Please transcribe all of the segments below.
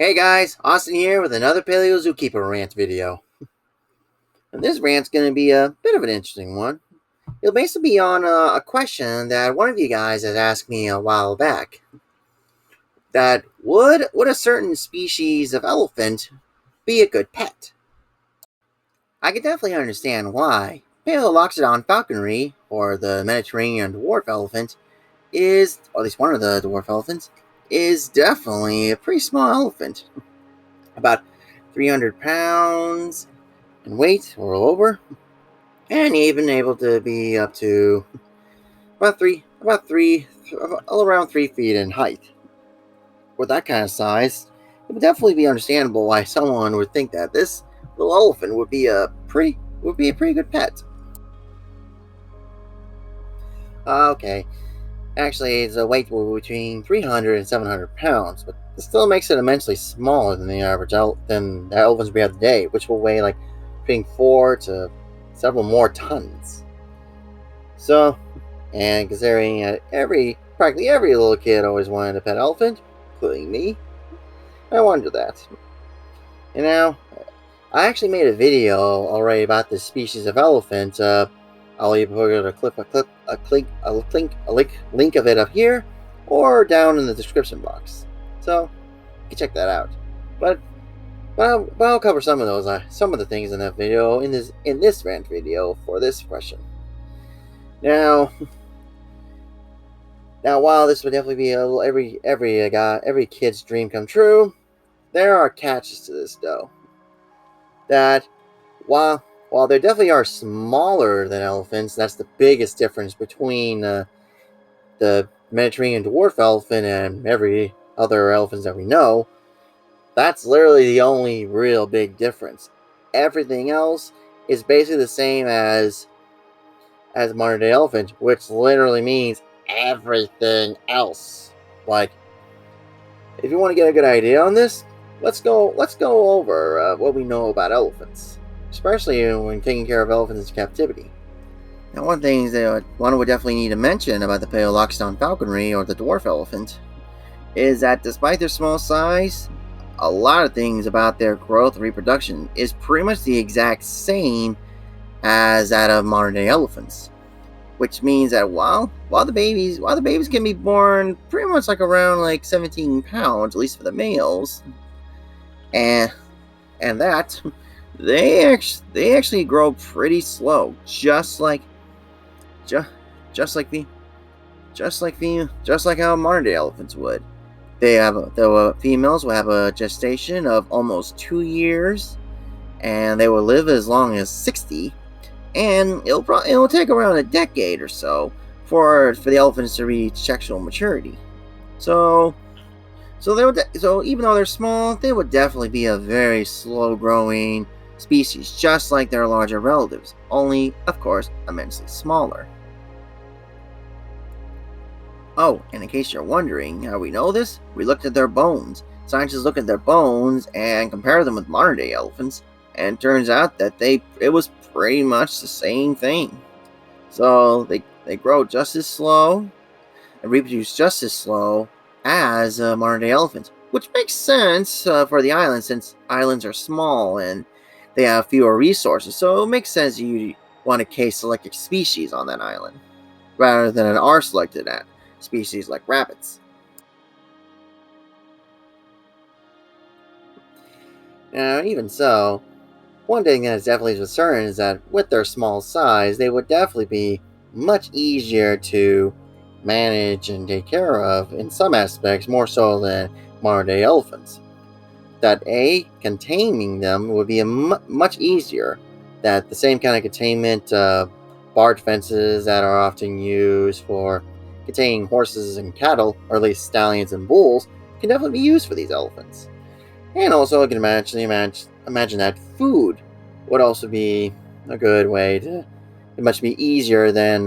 Hey guys, Austin here with another Paleo-Zoo-Keeper Rant video. And this rant's going to be a bit of an interesting one. It'll basically be on a question that one of you guys had asked me a while back. That would a certain species of elephant be a good pet? I can definitely understand why. Palaeoloxodon falconeri, or the Mediterranean dwarf elephant, is, or at least one of the dwarf elephants, is definitely a pretty small elephant. About 300 pounds in weight or over, and even able to be up to around 3 feet in height. With that kind of size, it would definitely be understandable why someone would think that this little elephant would be a pretty good pet. Okay, actually, it's a weight between 300 and 700 pounds, but it still makes it immensely smaller than the average than the elephants we have today, which will weigh like between 4 to several more tons. So, and considering that practically every little kid always wanted a pet elephant, including me, I wonder that. And now, I actually made a video already about this species of elephant. I'll either put a link of it up here, or down in the description box. So you can check that out. But I'll cover some of the things in that video in this rant video for this question. Now, while this would definitely be every kid's dream come true, there are catches to this though. That while they definitely are smaller than elephants, that's the biggest difference between the Mediterranean dwarf elephant and every other elephants that we know. That's literally the only real big difference. Everything else is basically the same as modern day elephant, which literally means everything else. Like, if you want to get a good idea on this, let's go over what we know about elephants, especially when taking care of elephants in captivity. Now, one thing that one would definitely need to mention about the Palaeoloxodon falconeri, or the dwarf elephant, is that despite their small size, a lot of things about their growth and reproduction is pretty much the exact same as that of modern day elephants. Which means that while the babies can be born pretty much like around like 17 pounds, at least for the males, and that they actually grow pretty slow, just like how modern day elephants would. The females will have a gestation of almost 2 years, and they will live as long as 60. And it'll take around a decade or so for the elephants to reach sexual maturity. So even though they're small, they would definitely be a very slow growing species, just like their larger relatives, only of course immensely smaller. Oh, and in case you're wondering how we know this, we looked at their bones. Scientists look at their bones and compare them with modern day elephants, and it turns out that it was pretty much the same thing. So they grow just as slow and reproduce just as slow as modern day elephants, which makes sense for the island, since islands are small and they have fewer resources. So it makes sense you want a case-selected species on that island rather than an R-selected species like rabbits. Now, even so, one thing that is definitely for certain is that with their small size, they would definitely be much easier to manage and take care of in some aspects, more so than modern day elephants. That containing them would be much easier. That the same kind of containment barred fences that are often used for containing horses and cattle, or at least stallions and bulls, can definitely be used for these elephants. And also, I can imagine that food would also be a good way to. It must be easier than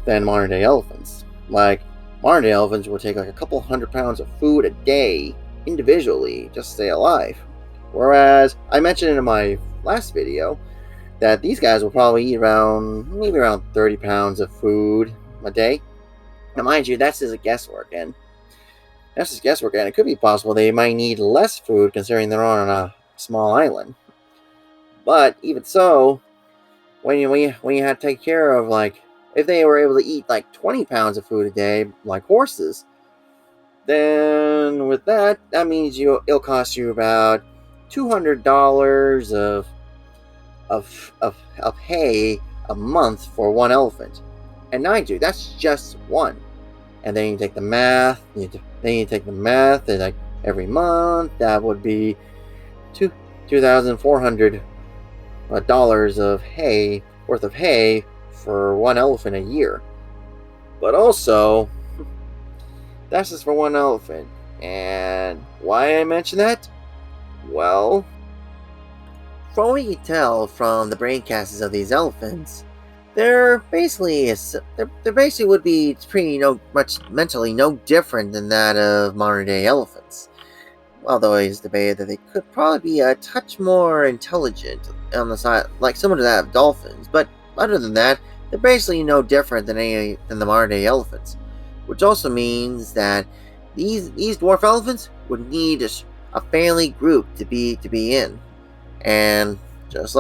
modern day elephants. Like, modern day elephants will take like a couple 100 pounds of food a day individually just to stay alive. Whereas I mentioned in my last video that these guys will probably eat maybe around 30 pounds of food a day. Now, mind you, that's just a guesswork, and That's just guesswork, and it could be possible they might need less food considering they're on a small island. But even so, when you had to take care of, like, if they were able to eat like 20 pounds of food a day, like horses, then with that means it'll cost you about $200 of hay a month for one elephant. And mind you, that's just one. And then you take the math. And like every month that would be $2,400 of hay worth of hay for one elephant a year. But also, that's just for one elephant. And why I mention that? Well, from what you can tell from the brain casts of these elephants, they're basically would be pretty much mentally no different than that of modern day elephants. Although it's debated that they could probably be a touch more intelligent on the side, like similar to that of dolphins. But other than that, they're basically no different than the modern day elephants. Which also means that these dwarf elephants would need a family group to be in. And this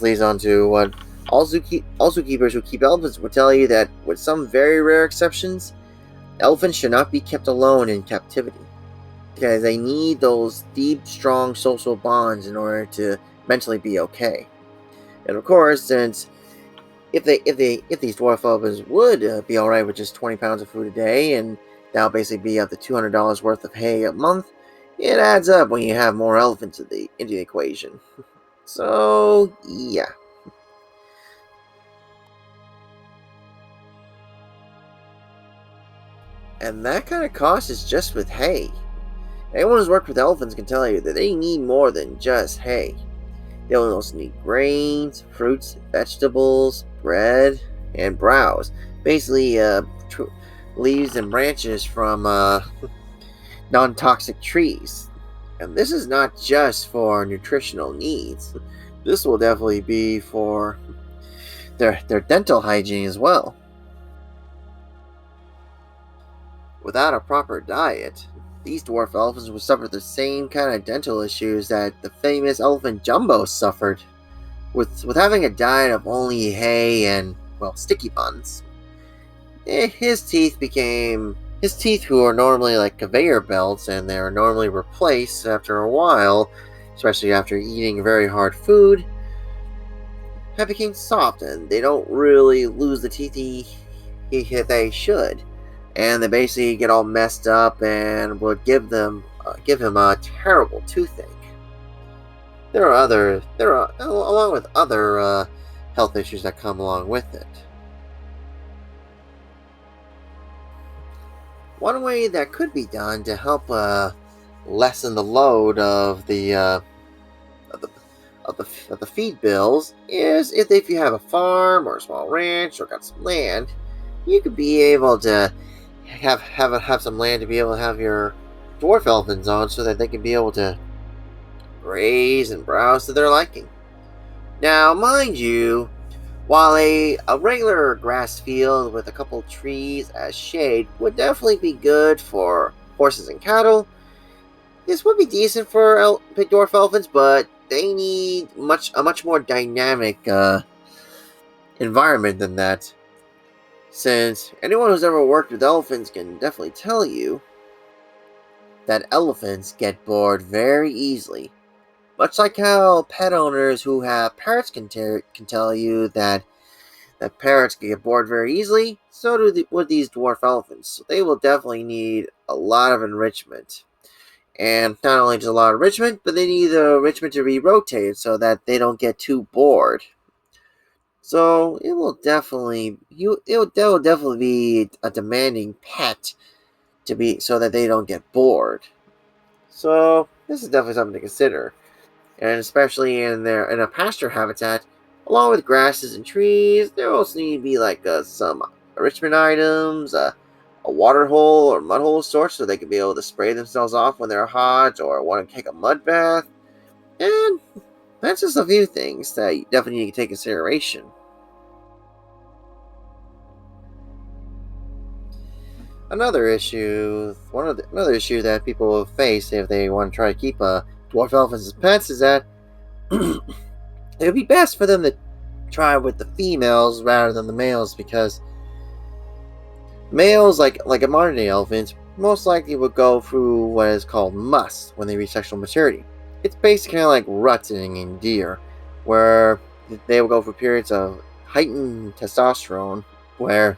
leads on to what all zookeepers who keep elephants will tell you, that with some very rare exceptions, elephants should not be kept alone in captivity, because they need those deep, strong social bonds in order to mentally be okay. And of course, since if these dwarf elephants would be all right with just 20 pounds of food a day, and that'll basically be up to $200 worth of hay a month, it adds up when you have more elephants into the equation. So yeah. And that kind of cost is just with hay. Anyone who's worked with elephants can tell you that they need more than just hay. They'll also need grains, fruits, vegetables, bread, and browse. Basically, leaves and branches from non-toxic trees. And this is not just for nutritional needs. This will definitely be for their dental hygiene as well. Without a proper diet, these dwarf elephants would suffer the same kind of dental issues that the famous elephant Jumbo suffered, with having a diet of only hay and, well, sticky buns. His teeth, who are normally like conveyor belts, and they're normally replaced after a while, especially after eating very hard food, have become soft, and they don't really lose the teeth they should, and they basically get all messed up and would give him a terrible toothache. There are along with other health issues that come along with it. One way that could be done to help lessen the load of the feed bills is if you have a farm or a small ranch or got some land, you could be able to have some land to be able to have your dwarf elephants on, so that they can be able to graze and browse to their liking. Now, mind you, while a regular grass field with a couple trees as shade would definitely be good for horses and cattle, this would be decent for dwarf elephants, but they need a much more dynamic environment than that. Since anyone who's ever worked with elephants can definitely tell you that elephants get bored very easily. Much like how pet owners who have parrots can tell you that parrots can get bored very easily, so would these dwarf elephants. So they will definitely need a lot of enrichment. And not only just a lot of enrichment, but they need the enrichment to be rotated so that they don't get too bored. So it will definitely be a demanding pet to be, so that they don't get bored. So this is definitely something to consider, and especially in a pasture habitat, along with grasses and trees, there also need to be like some enrichment items, a water hole or mud hole of sorts, so they can be able to spray themselves off when they're hot or want to take a mud bath. And that's just a few things that you definitely need to take consideration. Another issue that people will face if they want to try to keep dwarf elephants as pets is that it would be best for them to try with the females rather than the males, because males, like a modern day elephant, most likely would go through what is called must when they reach sexual maturity. It's basically kind of like rutting in deer, where they will go through periods of heightened testosterone where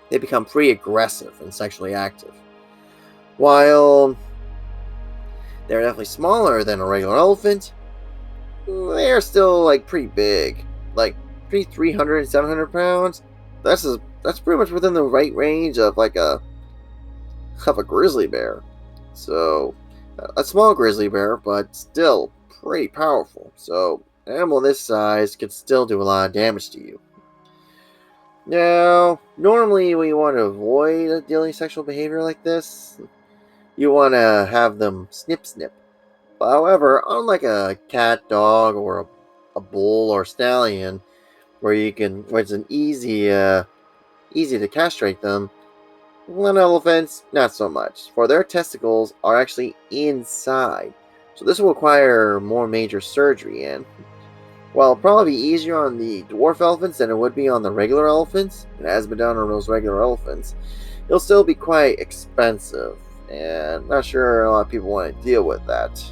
they become pretty aggressive and sexually active. While they're definitely smaller than a regular elephant, they are still like pretty big, like pretty 300 and 700 pounds. That's pretty much within the right range of like a grizzly bear. So a small grizzly bear, but still pretty powerful. So an animal this size could still do a lot of damage to you. Now, normally when you want to avoid dealing sexual behavior like this, you want to have them snip snip. However, unlike a cat, dog, or a bull or stallion, where it's an easy to castrate them, land elephants, not so much, for their testicles are actually inside. So this will require more major surgery, and while it'll probably be easier on the dwarf elephants than it would be on the regular elephants, it has been done on those regular elephants, it'll still be quite expensive, and I'm not sure a lot of people want to deal with that.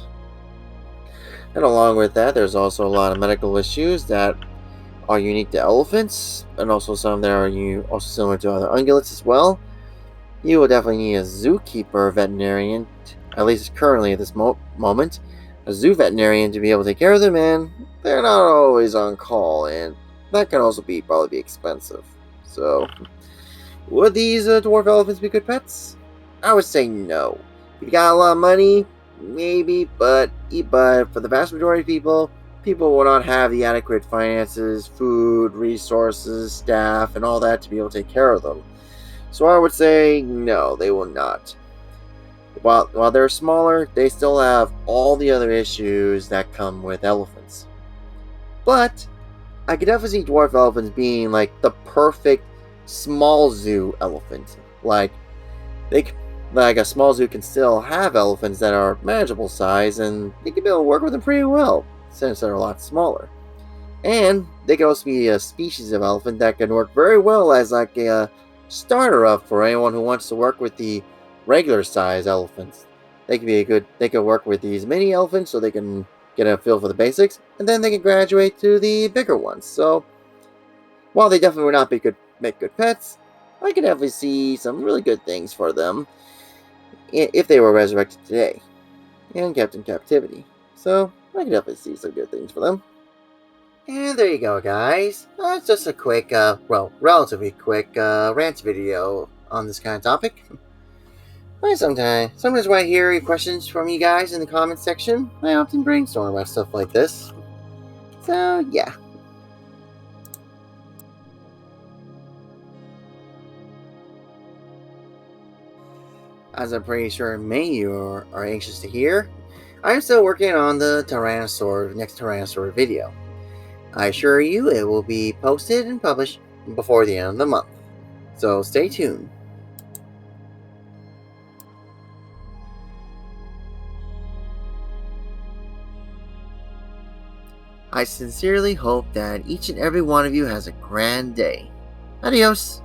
And along with that, there's also a lot of medical issues that are unique to elephants, and also some that are also similar to other ungulates as well. You will definitely need a zookeeper veterinarian, at least currently at this moment, a zoo veterinarian to be able to take care of them, and they're not always on call, and that can also probably be expensive. So, would these dwarf elephants be good pets? I would say no. If you got a lot of money, maybe, but for the vast majority of people will not have the adequate finances, food, resources, staff, and all that to be able to take care of them. So I would say no, they will not. While they're smaller, they still have all the other issues that come with elephants. But I could definitely see dwarf elephants being like the perfect small zoo elephant. Like a small zoo can still have elephants that are manageable size, and they can be able to work with them pretty well since they're a lot smaller. And they can also be a species of elephant that can work very well as like a starter up for anyone who wants to work with the regular size elephants. They can work with these mini elephants so they can get a feel for the basics, and then they can graduate to the bigger ones. So while they definitely would not make good pets, I could definitely see some really good things for them if they were resurrected today and kept in captivity. So I could definitely see some good things for them. And there you go, guys. It's just a quick, relatively quick rant video on this kind of topic. But sometimes when I hear questions from you guys in the comments section, I often brainstorm about stuff like this. So, yeah. As I'm pretty sure many of you are anxious to hear, I'm still working on the next Tyrannosaur video. I assure you it will be posted and published before the end of the month. So stay tuned. I sincerely hope that each and every one of you has a grand day. Adios!